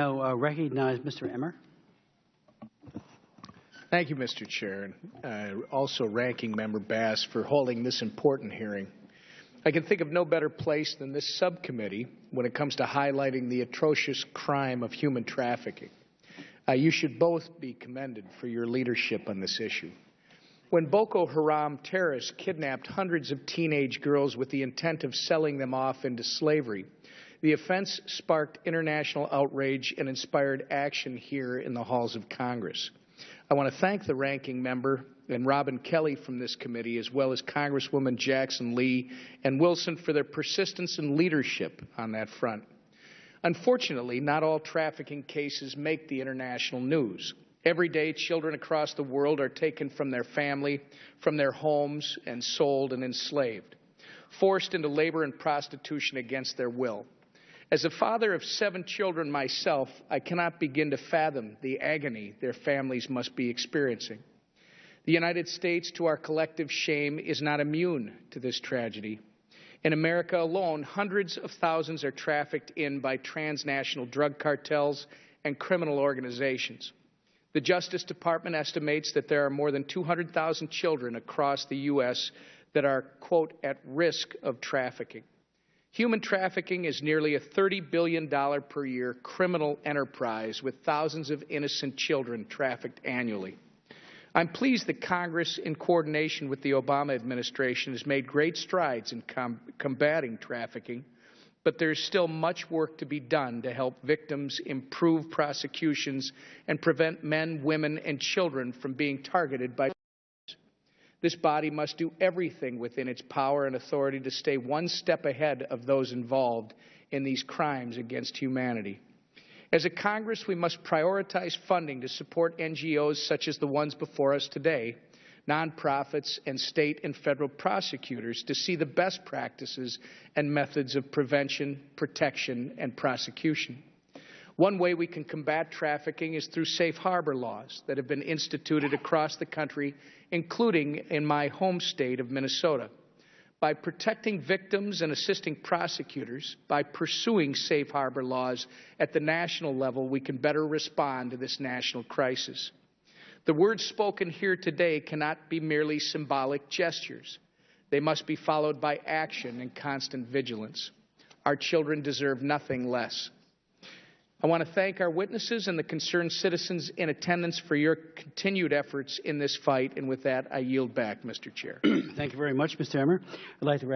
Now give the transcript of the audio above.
Now recognize Mr. Emmer. Thank you, Mr. Chair, and also Ranking Member Bass for holding this important hearing. I can think of no better place than this subcommittee when it comes to highlighting the atrocious crime of human trafficking. You should both be commended for your leadership on this issue. When Boko Haram terrorists kidnapped hundreds of teenage girls with the intent of selling them off into slavery, the offense sparked international outrage and inspired action here in the halls of Congress. I want to thank the ranking member and Robin Kelly from this committee, as well as Congresswoman Jackson Lee and Wilson, for their persistence and leadership on that front. Unfortunately, not all trafficking cases make the international news. Every day, children across the world are taken from their family, from their homes, and sold and enslaved, forced into labor and prostitution against their will. As a father of 7 children myself, I cannot begin to fathom the agony their families must be experiencing. The United States, to our collective shame, is not immune to this tragedy. In America alone, hundreds of thousands are trafficked in by transnational drug cartels and criminal organizations. The Justice Department estimates that there are more than 200,000 children across the U.S. that are, quote, at risk of trafficking. Human trafficking is nearly a $30 billion per year criminal enterprise with thousands of innocent children trafficked annually. I'm pleased that Congress, in coordination with the Obama administration, has made great strides in combating trafficking, but there's still much work to be done to help victims improve prosecutions and prevent men, women, and children from being targeted by. This body must do everything within its power and authority to stay one step ahead of those involved in these crimes against humanity. As a Congress, we must prioritize funding to support NGOs such as the ones before us today, nonprofits, and state and federal prosecutors to see the best practices and methods of prevention, protection, and prosecution. One way we can combat trafficking is through safe harbor laws that have been instituted across the country, including in my home state of Minnesota. By protecting victims and assisting prosecutors, by pursuing safe harbor laws at the national level, we can better respond to this national crisis. The words spoken here today cannot be merely symbolic gestures. They must be followed by action and constant vigilance. Our children deserve nothing less. I want to thank our witnesses and the concerned citizens in attendance for your continued efforts in this fight. And with that, I yield back, Mr. Chair. Thank you very much, Mr. Emmer. I'd like to